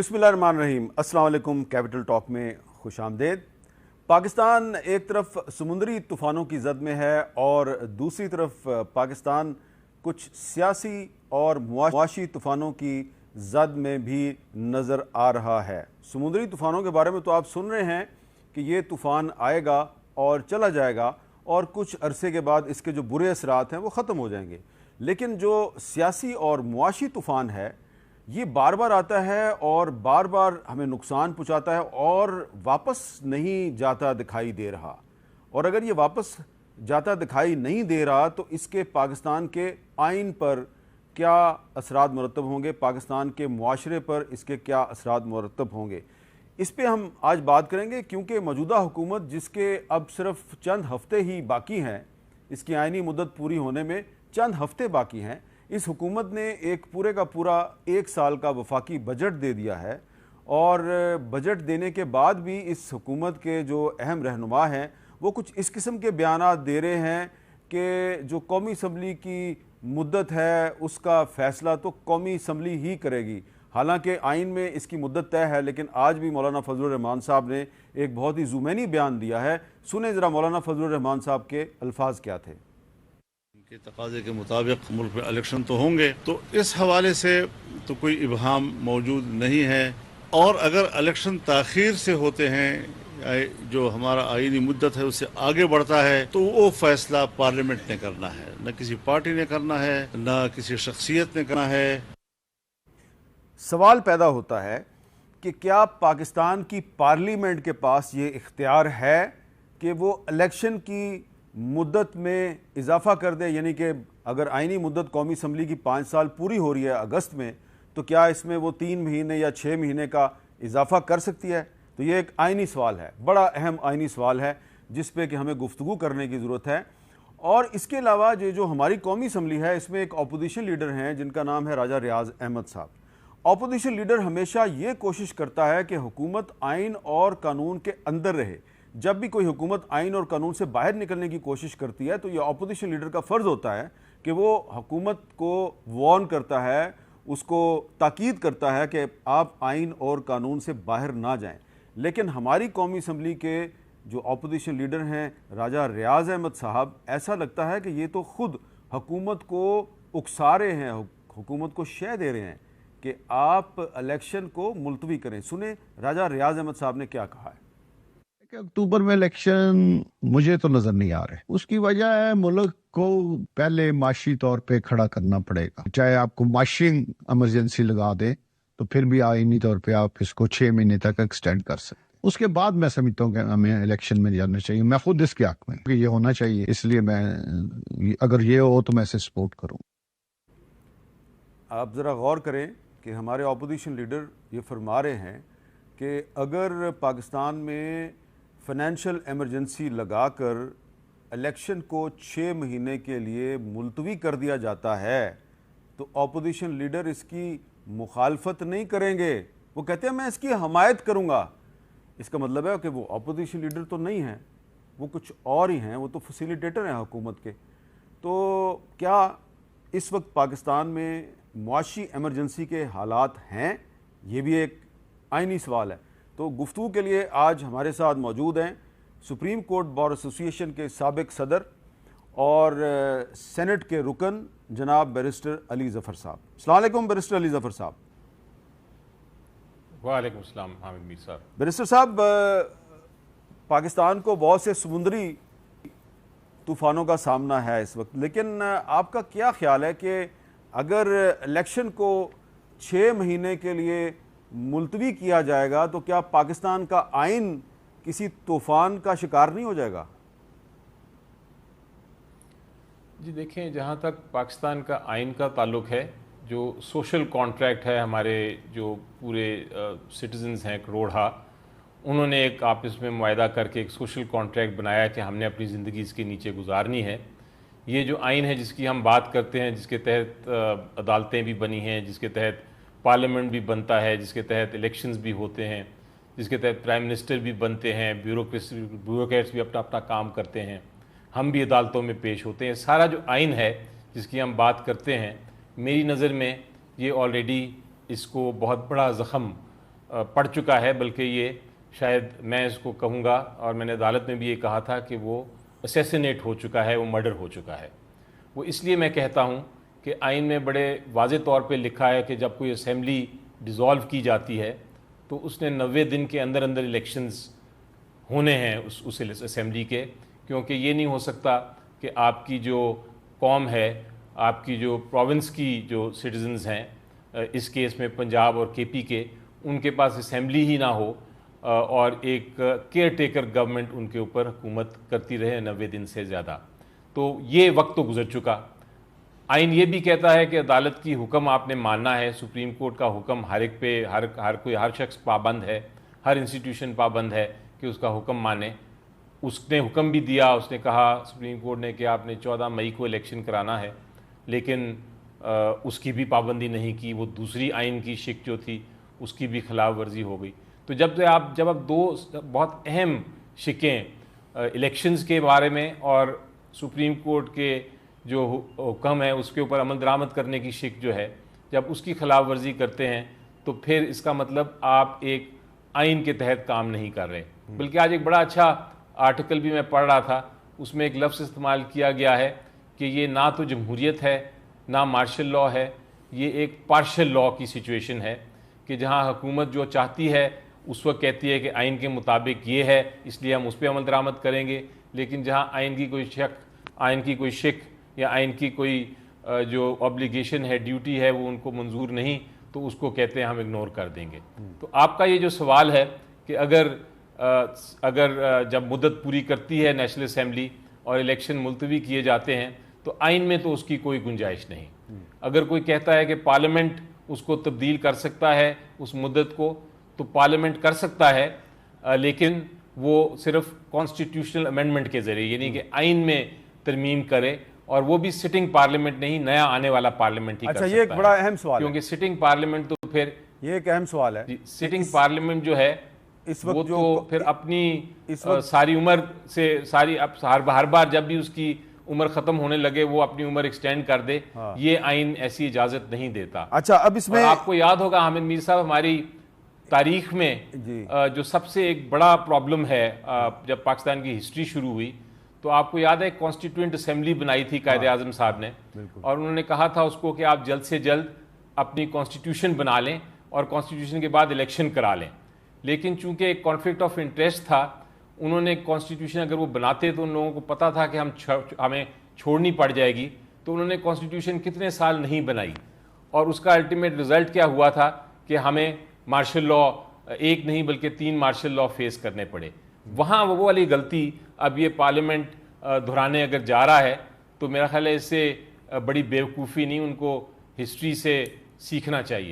बिस्मिल्लाहिर्रहमानिर्रहीम। अस्सलाम वालेकुम। कैपिटल टॉक में खुश आमदेद। पाकिस्तान एक तरफ समुंदरी तूफ़ानों की जद में है और दूसरी तरफ पाकिस्तान कुछ सियासी और मुआशी तूफ़ानों की जद में भी नज़र आ रहा है। समुंदरी तूफ़ानों के बारे में तो आप सुन रहे हैं कि ये तूफ़ान आएगा और चला जाएगा और कुछ अरसे के बाद इसके जो बुरे असरात हैं वो ख़त्म हो जाएंगे, लेकिन जो सियासी और मुआशी तूफ़ान है ये बार बार आता है और बार बार हमें नुकसान पहुंचाता है और वापस नहीं जाता दिखाई दे रहा। और अगर ये वापस जाता दिखाई नहीं दे रहा तो इसके पाकिस्तान के आइन पर क्या असरात मुरतब होंगे, पाकिस्तान के मुआशरे पर इसके क्या असरात मुरतब होंगे, इस पे हम आज बात करेंगे। क्योंकि मौजूदा हुकूमत जिसके अब सिर्फ चंद हफ्ते ही बाकी हैं, इसकी आइनी मुद्दत पूरी होने में चंद हफ्ते बाकी हैं, इस हुकूमत ने एक पूरे का पूरा 1 साल का वफाकी बजट दे दिया है। और बजट देने के बाद भी इस हुकूमत के जो अहम रहनुमा हैं वो कुछ इस किस्म के बयानात दे रहे हैं कि जो कौमी असम्बली की मुद्दत है उसका फ़ैसला तो कौमी असम्बली ही करेगी। हालांकि आइन में इसकी मुद्दत तय है, लेकिन आज भी मौलाना फजलुर रहमान साहब ने एक बहुत ही ज़ुमैनी बयान दिया है। सुने ज़रा मौलाना फजलुर रहमान साहब के अल्फाज क्या थे। के तकाजे के मुताबिक मुल्क में इलेक्शन तो होंगे, तो इस हवाले से तो कोई इबहाम मौजूद नहीं है। और अगर इलेक्शन ताख़ीर से होते हैं, जो हमारा आईनी मुद्दत है उससे आगे बढ़ता है, तो वो फैसला पार्लियामेंट ने करना है, न किसी पार्टी ने करना है, न किसी शख्सियत ने करना है। सवाल पैदा होता है कि क्या पाकिस्तान की पार्लियामेंट के पास ये इख्तियार है कि वो इलेक्शन की मुद्दत में इजाफा कर दे। यानी कि अगर आइनी मुद्दत कौमी असम्बली की 5 साल पूरी हो रही है अगस्त में, तो क्या इसमें वो 3 महीने या 6 महीने का इजाफा कर सकती है। तो ये एक आइनी सवाल है, बड़ा अहम आइनी सवाल है जिस पे कि हमें गुफ्तगू करने की ज़रूरत है। और इसके अलावा जो हमारी कौमी असम्बली है इसमें एक अपोजिशन लीडर हैं जिनका नाम है राजा रियाज अहमद साहब। अपोजिशन लीडर हमेशा ये कोशिश करता है कि हुकूमत आइन और कानून के अंदर रहे। जब भी कोई हुकूमत आइन और कानून से बाहर निकलने की कोशिश करती है तो ये अपोजिशन लीडर का फ़र्ज़ होता है कि वो हुकूमत को वार्न करता है, उसको ताकीद करता है कि आप आइन और कानून से बाहर ना जाएं। लेकिन हमारी कौमी असम्बली के जो अपोजिशन लीडर हैं राजा रियाज अहमद साहब, ऐसा लगता है कि ये तो ख़ुद हुकूमत को उकसा रहे हैं, हुकूमत को शय दे रहे हैं कि आप इलेक्शन को मुलतवी करें। सुने राजा रियाज अहमद साहब ने क्या कहा है। अक्टूबर में इलेक्शन मुझे तो नजर नहीं आ रहे। उसकी वजह है मुल्क को पहले माशी तौर पे खड़ा करना पड़ेगा। चाहे आपको माशी इमरजेंसी लगा दे तो फिर भी आईनी तौर पे आप इसको 6 महीने तक एक्सटेंड कर सकते। उसके बाद मैं समझता हूँ कि हमें इलेक्शन में जाना चाहिए। मैं खुद इसके हक में कि ये होना चाहिए, इसलिए मैं अगर ये हो तो मैं इसे सपोर्ट करूँ। आप ज़रा गौर करें कि हमारे अपोजिशन लीडर ये फरमा रहे हैं कि अगर पाकिस्तान में फाइनेंशियल एमरजेंसी लगाकर इलेक्शन को 6 महीने के लिए मुलतवी कर दिया जाता है तो अपोजिशन लीडर इसकी मुखालफत नहीं करेंगे। वो कहते हैं मैं इसकी हमायत करूंगा। इसका मतलब है कि वो अपोजिशन लीडर तो नहीं हैं, वो कुछ और ही हैं, वो तो फैसिलिटेटर हैं हुकूमत के। तो क्या इस वक्त पाकिस्तान में मुआशी एमरजेंसी के हालात हैं, ये भी एक आइनी सवाल है। तो गुफ्तगू के लिए आज हमारे साथ मौजूद हैं सुप्रीम कोर्ट बार एसोसिएशन के साबिक सदर और सेनेट के रुकन जनाब बैरिस्टर अली ज़फ़र साहब। अस्सलाम वालेकुम बैरिस्टर अली ज़फ़र साहब। वालेकुम अस्सलाम हामिद मीर साहब। बैरिस्टर साहब, पाकिस्तान को बहुत से समुद्री तूफ़ानों का सामना है इस वक्त, लेकिन आपका क्या ख्याल है कि अगर इलेक्शन को 6 महीने के लिए मुलतवी किया जाएगा तो क्या पाकिस्तान का आइन किसी तूफ़ान का शिकार नहीं हो जाएगा। जी देखें, जहाँ तक पाकिस्तान का आइन का ताल्लुक़ है, जो सोशल कॉन्ट्रैक्ट है, हमारे जो पूरे सिटीजन्स हैं करोड़ा, उन्होंने एक आपस में मुआहदा करके एक सोशल कॉन्ट्रैक्ट बनाया कि हमने अपनी ज़िंदगी इसके नीचे गुजारनी है। ये जो आइन है जिसकी हम बात करते हैं, जिसके तहत अदालतें भी बनी हैं, जिसके तहत पार्लियामेंट भी बनता है, जिसके तहत इलेक्शंस भी होते हैं, जिसके तहत प्राइम मिनिस्टर भी बनते हैं, ब्यूरोक्रेट्स भी अपना अपना काम करते हैं, हम भी अदालतों में पेश होते हैं। सारा जो आइन है जिसकी हम बात करते हैं, मेरी नज़र में ये ऑलरेडी इसको बहुत बड़ा ज़ख़म پڑ چکا ہے، بلکہ یہ شاید میں اس کو کہوں گا، اور میں نے عدالت میں بھی یہ کہا تھا کہ وہ اسیسینیٹ ہو چکا ہے، وہ مرڈر ہو چکا ہے۔ وہ اس لیے میں کہتا ہوں کہ آئین میں بڑے واضح طور پہ لکھا ہے کہ جب کوئی اسمبلی ڈیزالو کی جاتی ہے تو اس نے 90 دن کے اندر اندر الیکشنز ہونے ہیں اس اسمبلی کے، کیونکہ یہ نہیں ہو سکتا کہ آپ کی جو قوم ہے، آپ کی جو پروونس کی جو سٹیزنز ہیں، اس کیس میں پنجاب اور کے پی کے، ان کے پاس اسمبلی ہی نہ ہو اور ایک کیئر ٹیکر گورنمنٹ ان کے اوپر حکومت کرتی رہے 90 دن سے زیادہ۔ تو یہ وقت تو گزر چکا۔ آئین یہ بھی کہتا ہے کہ عدالت کی حکم آپ نے ماننا ہے، سپریم کورٹ کا حکم ہر ایک پہ ہر شخص پابند ہے، ہر انسٹیٹیوشن پابند ہے کہ اس کا حکم مانے۔ اس نے حکم بھی دیا، اس نے کہا سپریم کورٹ نے کہ آپ نے 14 مئی کو الیکشن کرانا ہے، لیکن اس کی بھی پابندی نہیں کی، وہ دوسری آئین کی شک جو تھی اس کی بھی خلاف ورزی ہو گئی۔ تو جب آپ دو بہت اہم شکیں الیکشنز کے بارے میں اور سپریم کورٹ کے جو حکم ہے اس کے اوپر عمل درآمد کرنے کی شک جو ہے، جب اس کی خلاف ورزی کرتے ہیں تو پھر اس کا مطلب آپ ایک آئین کے تحت کام نہیں کر رہے۔ بلکہ آج ایک بڑا اچھا آرٹیکل بھی میں پڑھ رہا تھا، اس میں ایک لفظ استعمال کیا گیا ہے کہ یہ نہ تو جمہوریت ہے نہ مارشل لاء ہے، یہ ایک پارشل لاء کی سچویشن ہے کہ جہاں حکومت جو چاہتی ہے اس وقت کہتی ہے کہ آئین کے مطابق یہ ہے اس لیے ہم اس پہ عمل درآمد کریں گے، لیکن جہاں آئین کی کوئی شک یا آئین کی کوئی جو آبلیگیشن ہے، ڈیوٹی ہے، وہ ان کو منظور نہیں تو اس کو کہتے ہیں ہم اگنور کر دیں گے۔ تو آپ کا یہ جو سوال ہے کہ اگر جب مدت پوری کرتی ہے نیشنل اسمبلی اور الیکشن ملتوی کیے جاتے ہیں تو آئین میں تو اس کی کوئی گنجائش نہیں۔ اگر کوئی کہتا ہے کہ پارلیمنٹ اس کو تبدیل کر سکتا ہے اس مدت کو، تو پارلیمنٹ کر سکتا ہے، لیکن وہ صرف کانسٹیٹیوشنل امینڈمنٹ کے ذریعے، یعنی کہ آئین میں ترمیم کرے، اور وہ بھی سٹنگ پارلیمنٹ نہیں، نیا آنے والا پارلیمنٹ ہی کر سکتا ہے۔ یہ ایک بڑا اہم سوال ہے، کیونکہ سٹنگ پارلیمنٹ تو پھر یہ ایک اہم سوال ہے، سٹنگ پارلیمنٹ جو ہے اس وہ وقت تو پھر اپنی ساری عمر سے ہر بار جب بھی اس کی عمر ختم ہونے لگے وہ اپنی عمر ایکسٹینڈ کر دے، یہ آئین ایسی اجازت نہیں دیتا۔ اچھا، اب اس میں آپ کو یاد ہوگا حامد میر صاحب، ہماری تاریخ میں جو سب سے ایک بڑا پرابلم ہے جب پاکستان کی ہسٹری شروع ہوئی تو آپ کو یاد ہے کانسٹیٹیوئنٹ اسمبلی بنائی تھی قائد اعظم صاحب نے، اور انہوں نے کہا تھا اس کو کہ آپ جلد سے جلد اپنی کانسٹیٹیوشن بنا لیں اور کانسٹیٹیوشن کے بعد الیکشن کرا لیں، لیکن چونکہ ایک کانفلکٹ آف انٹرسٹ تھا، انہوں نے کانسٹیٹیوشن اگر وہ بناتے تو ان لوگوں کو پتا تھا کہ ہمیں چھوڑنی پڑ جائے گی، تو انہوں نے کانسٹیٹیوشن کتنے سال نہیں بنائی، اور اس کا الٹیمیٹ رزلٹ کیا ہوا تھا کہ ہمیں مارشل لاء ایک نہیں بلکہ 3 مارشل لاء فیس کرنے پڑے۔ وہاں وہ والی غلطی اب یہ پارلیمنٹ دہرانے اگر جا رہا ہے تو میرا خیال ہے اس سے بڑی بیوقوفی نہیں، ان کو ہسٹری سے سیکھنا چاہیے۔